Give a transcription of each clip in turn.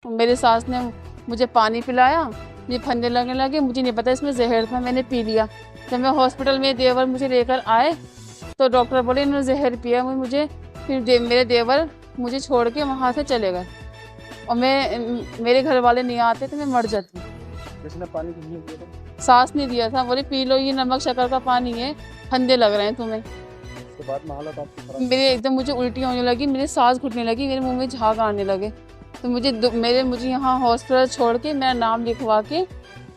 मेरी सास ने मुझे पानी पिलाया, मुझे फंदे लगने लगे, मुझे नहीं पता इसमें जहर था, मैंने पी लिया। जब मैं हॉस्पिटल में देवर मुझे लेकर आए तो डॉक्टर बोले इन्होंने जहर पिया मुझे। फिर मेरे देवर मुझे छोड़ के वहाँ से चले गए और मेरे घर वाले नहीं आते तो मैं मर जाती। किसने पानी नहीं दिया था? सास ने दिया था, बोले पी लो, ये नमक शक्कर का पानी है, फंदे लग रहे हैं तुम्हें। उसके बाद में हालत आपकी खराब? मेरे एकदम मुझे उल्टी होने लगी, मेरे सांस घुटने लगी, मेरे मुंह में झाग आने लगे। तो मुझे यहाँ हॉस्पिटल छोड़ के मेरा नाम लिखवा के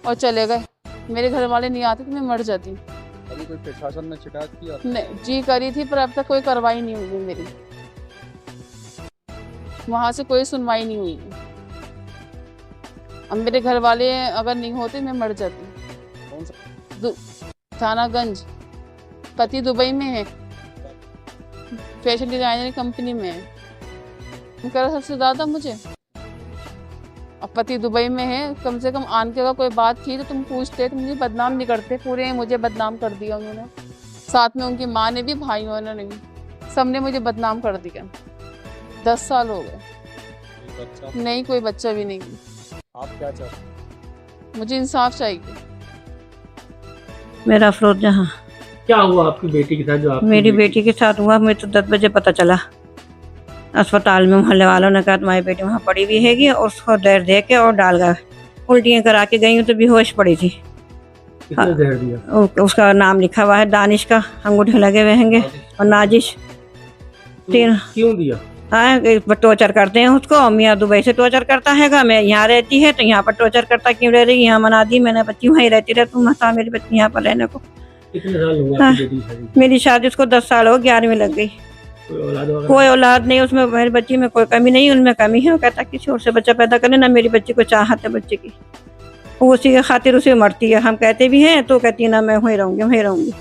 और चले गए। मेरे घर वाले नहीं आते तो मैं मर जाती। अभी कोई प्रशासन ने शिकायत की? नहीं जी, करी थी पर अब तक कोई कार्रवाई नहीं हुई मेरी, वहाँ से कोई सुनवाई नहीं हुई। अब मेरे घर वाले अगर नहीं होते मैं मर जाती। कौन सा थानागंज, पति दुबई में है, फैशन डिजाइनर कंपनी में है। करा सबसे ज़्यादा मुझे, अब पति दुबई में है, कम से कम आन के अगर कोई बात थी तो तुम पूछते, तो मुझे बदनाम नहीं करते। पूरे मुझे बदनाम कर दिया उन्होंने, साथ में उनकी माँ ने भी, भाइयों ने भी, सबने मुझे बदनाम कर दिया। 10 साल हो गए, नहीं कोई बच्चा भी नहीं। आप क्या चाहते? मुझे इंसाफ चाहिए। मेरा अफरोज जहाँ। क्या हुआ आपकी बेटी के साथ? जो आप मेरी बेटी के साथ हुआ, मुझे तो 10 बजे पता चला। अस्पताल में मोहल्ले वालों ने कहा तुम्हारी बेटी वहाँ पड़ी हुई हैगी और उसको जहर दे के और डाल गए। उल्टियाँ करा के गई हूँ तो बेहोश पड़ी थी। किसने जहर दिया? उसका नाम लिखा हुआ है, दानिश का अंगूठे लगे हुए हैंगे और नाजिश। तीन क्यों दिया? हाँ, टॉर्चर करते हैं उसको। मियाँ दुबई से टॉर्चर करता हैगा, मैं यहाँ रहती है तो यहाँ पर टॉर्चर करता, क्यों रह रही यहाँ मना दी मैंने, बच्ची वहीं रहती रह, तुम हंसा मेरी बच्ची यहाँ पर रहने को। कितने साल हुआ हाँ, आपकी बेटी की शादी? मेरी शादी उसको 10 साल हो, 11वीं लग गई। कोई औलाद वगैरह? कोई औलाद नहीं उसमें, मेरी बच्ची में कोई कमी नहीं, उनमें कमी है। वो कहता किसी और से बच्चा पैदा करने, ना मेरी बच्ची को चाहत है बच्चे की, वो उसी के खातिर उसे मरती है। हम कहते भी हैं तो कहती है ना मैं वहीं रहूंगी।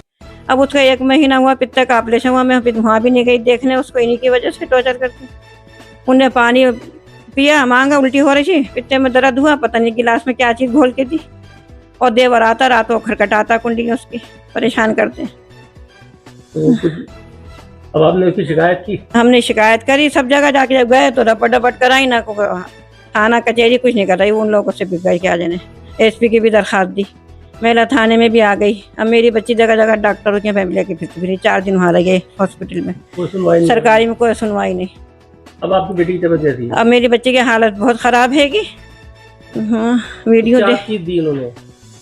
अब उसका 1 महीना हुआ, पित्ते का ऑपरेशन हुआ, मैं वहाँ भी नहीं गई देखने उसको, इन्हीं की वजह से टॉर्चर करती। उन्हें पानी पिया, मांगा, उल्टी हो रही थी, पित्ते में दर्द हुआ, पता नहीं गिलास में क्या चीज़ घोल के दी, और देवर आता रातों खटखटाता कुंडी उसकी, परेशान करते। तो कुछ अब आपने उसकी शिकायत की? हमने शिकायत करी सब जगह, जाके जब गए तो रपट कराई, ना को थाना कचहरी कुछ नहीं कर रही। उन लोगों से भी गए क्या जाने, एसपी की भी दरखास्त दी, महिला थाने में भी आ गई। अब मेरी बच्ची जगह जगह डॉक्टरों की फैमिली की फिर 4 दिन वहाँ रह गए हॉस्पिटल में, कोई सुनवाई नहीं? सरकारी में कोई सुनवाई नहीं। अब आपकी बेटी की तबीयत कैसी है? अब मेरी बच्ची की हालत बहुत खराब हैगी। हाँ, वीडियो क्या दे, चीज दी उन्होंने?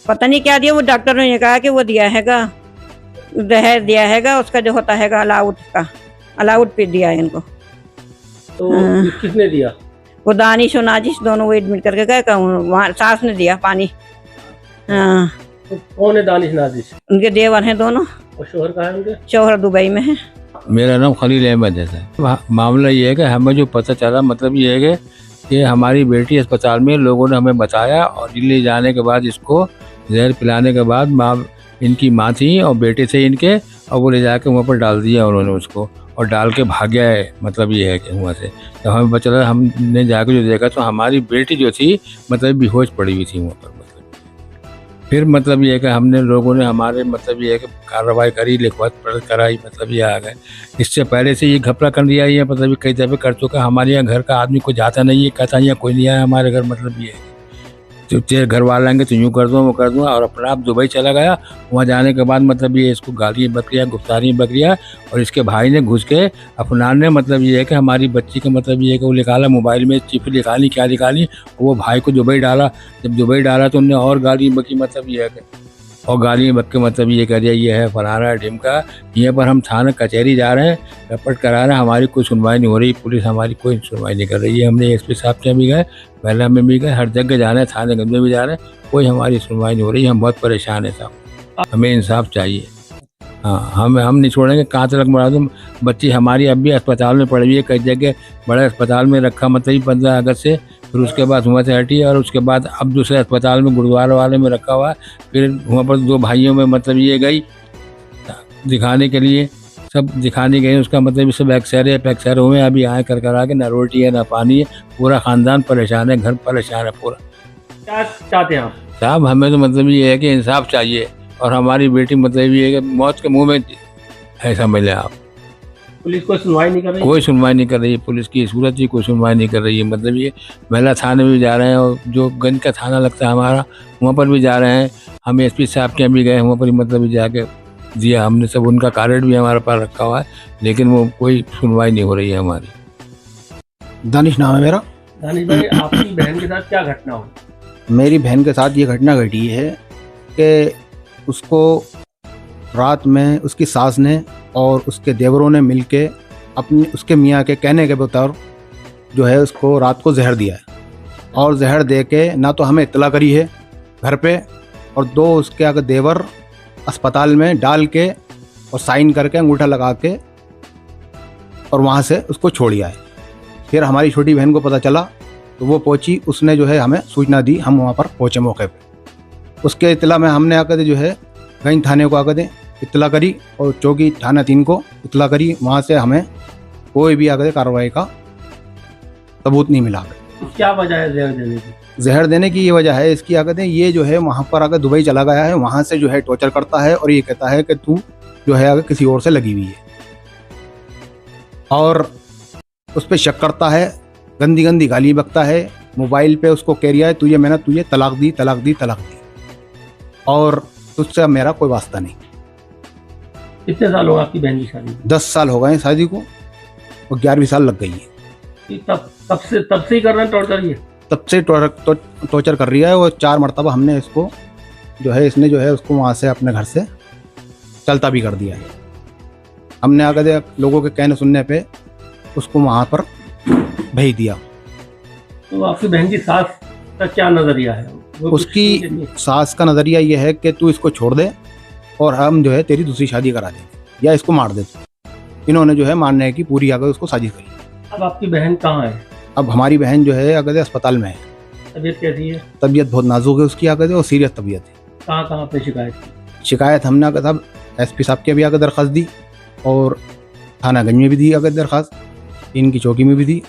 पता नहीं क्या दिया, वो डॉक्टरों ने कहा कि वो दिया हैगा, जहर दिया हैगा, उसका जो होता हैगा अलाउट पे दिया है इनको। तो किसने दिया? वो दानिश और नाजिश दोनों वो एडमिट करके गए, वहाँ सास ने दिया पानी। हाँ, तो कौन है दानिश नाजिश? उनके देवर हैं दोनों। और शोहर कहाँ है उनके? शोहर दुबई में है। मेरा नाम खलील अहमद है सर। मामला ये है कि हमें जो पता चला, मतलब ये है कि हमारी बेटी अस्पताल में लोगों ने हमें बताया, और दिल्ली जाने के बाद इसको जहर पिलाने के बाद इनकी माँ थी और बेटे थे इनके, और वो ले जाके वहाँ पर डाल दिया उन्होंने उसको, और डाल के भाग गया है। मतलब ये है कि वहाँ से जब हमें पता चला, हमने जाकर जो देखा तो हमारी बेटी जो थी मतलब बेहोश पड़ी हुई थी वहाँ पर। मतलब फिर मतलब ये है कि हमने लोगों ने हमारे मतलब ये है कि कार्रवाई करी, लिखवात पढ़त कराई, मतलब ये आ गए। इससे पहले से ये घपला कर दिया, ये मतलब कई दफ़े कर चुका। हमारे यहाँ घर का आदमी कोई जाता नहीं है, कहता यहाँ कोई नहीं आया हमारे घर। मतलब ये है तो तेरे घर वाले आएंगे तो यूँ कर दूँ वो कर दूँ, और अपना आप दुबई चला गया। वहाँ जाने के बाद मतलब ये इसको गालियाँ बकरियाँ, गुफ्तारी बकरियाँ, और इसके भाई ने घुस के अफनान ने मतलब ये है कि हमारी बच्ची का मतलब ये है कि वो निकाला मोबाइल में चिप निकाली, क्या निकाली, वो भाई को दुबई डाला। जब दुबई डाला तो उनने और गाली बकी, मतलब ये है कि और गालियाँ बक के मतलब ये कह दिया ये है फलाना ढिमका। यहाँ पर हम थाना कचहरी जा रहे हैं, रपट करा रहे हैं, हमारी कोई सुनवाई नहीं हो रही, पुलिस हमारी कोई सुनवाई नहीं कर रही है। हमने एसपी साहब से भी गए, महिला में भी गए, हर जगह जा रहे हैं, थाने गंज में भी जा रहे हैं, कोई हमारी सुनवाई नहीं हो रही है। हम बहुत परेशान हैं साहब, हमें इंसाफ चाहिए। हाँ, हम नहीं छोड़ेंगे, कहाँ तक मरा दूँ। बच्ची हमारी अब भी अस्पताल में पड़ी हुई है, कई जगह बड़े अस्पताल में रखा, मतलब 15 अगस्त से, फिर उसके बाद वहाँ से हटी, और उसके बाद अब दूसरे अस्पताल में गुरुद्वारा वाले में रखा हुआ है। फिर वहाँ पर 2 भाइयों में मतलब ये गई दिखाने के लिए, सब दिखाने गए, उसका मतलब सब एक्सरे हुए, अभी आए कर आके, ना रोटी है ना पानी है, पूरा ख़ानदान परेशान है, घर परेशान है पूरा। क्या चाहते हैं आप? साहब हमें तो मतलब ये है कि इंसाफ चाहिए, और हमारी बेटी मतलब ये है कि मौत के मुँह में है, समझ लें आप। पुलिस कोई सुनवाई नहीं कर रही? कोई सुनवाई नहीं कर रही है पुलिस की सूरत ही कोई सुनवाई नहीं कर रही है। मतलब ये महिला थाने में भी जा रहे हैं और जो गंज का थाना लगता है हमारा वहाँ पर भी जा रहे हैं। हम एसपी साहब के यहाँ भी गए वहाँ पर मतलब जाके दिया हमने सब, उनका कार्ड भी हमारे पास रखा हुआ है, लेकिन वो कोई सुनवाई नहीं हो रही है हमारी। दानिश नाम है मेरा। दानिश भाई, आपकी बहन के साथ क्या घटना हुई? मेरी बहन के साथ ये घटना घटी है कि उसको रात में उसकी सास ने और उसके देवरों ने मिलके उसके मियाँ के कहने के बतौर जो है उसको रात को जहर दिया है, और जहर दे के ना तो हमें इत्तला करी है घर पे, और दो उसके आगे देवर अस्पताल में डाल के और साइन करके अंगूठा लगा के और वहाँ से उसको छोड़ दिया है। फिर हमारी छोटी बहन को पता चला तो वो पहुंची, उसने जो है हमें सूचना दी, हम वहाँ पर पहुँचे मौके पे। उसके इत्तला में हमने आकर जो है गंज थाने को आकर इत्तला करी और चौकी थाना 3 को इत्तला करी। वहाँ से हमें कोई भी आकर कार्रवाई का सबूत नहीं मिला। क्या वजह है जहर देने की? जहर देने की ये वजह है इसकी आकर ये जो है वहाँ पर आकर दुबई चला गया है, वहाँ से जो है टॉर्चर करता है और ये कहता है कि तू जो है आगे किसी और से लगी हुई है, और उस पर शक करता है, गंदी गंदी गाली बकता है, मोबाइल पे उसको कह रहा है तुझे तलाक दी, और तुझसे मेरा कोई वास्ता नहीं। कितने साल हो आपकी बहन की शादी? 10 साल हो गए शादी को और 11वीं साल लग गई है। तब से ही कर रहे हैं टॉर्चर ये? तब से टॉर्चर कर रही है। और 4 मरतबा हमने इसको जो है इसने जो है उसको वहाँ से अपने घर से चलता भी कर दिया है। हमने आकर लोगों के कहने सुनने पे उसको वहाँ पर भेज दिया। तो आपकी बहन की सास का क्या नजरिया है? उसकी सास का नज़रिया ये है कि तू इसको छोड़ दे और हम जो है तेरी दूसरी शादी करा देंगे या इसको मार दे। इन्होंने जो है मारने की पूरी आगे उसको साजिश करी। अब आपकी बहन कहाँ है? अब हमारी बहन जो है अगर अस्पताल में है। तबीयत कैसी है? तबीयत बहुत नाजुक है उसकी आगे और सीरियस तबीयत है। कहाँ पे शिकायत की? शिकायत हमने आगे साहब एसपी साहब के भी आगे दरख्वास्त दी और थाना गंज में भी दी आगे दरख्वास्त, इनकी चौकी में भी दी,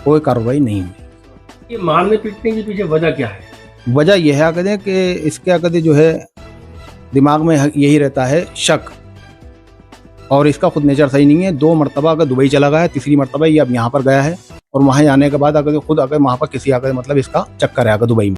कोई कार्रवाई नहीं हुई। ये मारने पीटने के पीछे वजह क्या है? वजह यह है आगे कि इसके आगे जो है दिमाग में यही रहता है शक, और इसका खुद नेचर सही नहीं है। 2 मरतबा अगर दुबई चला गया है, तीसरी मरतबा ये अब यहाँ पर गया है और वहाँ जाने के बाद अगर खुद अगर वहाँ पर किसी आगे मतलब इसका चक्कर है अगर दुबई में।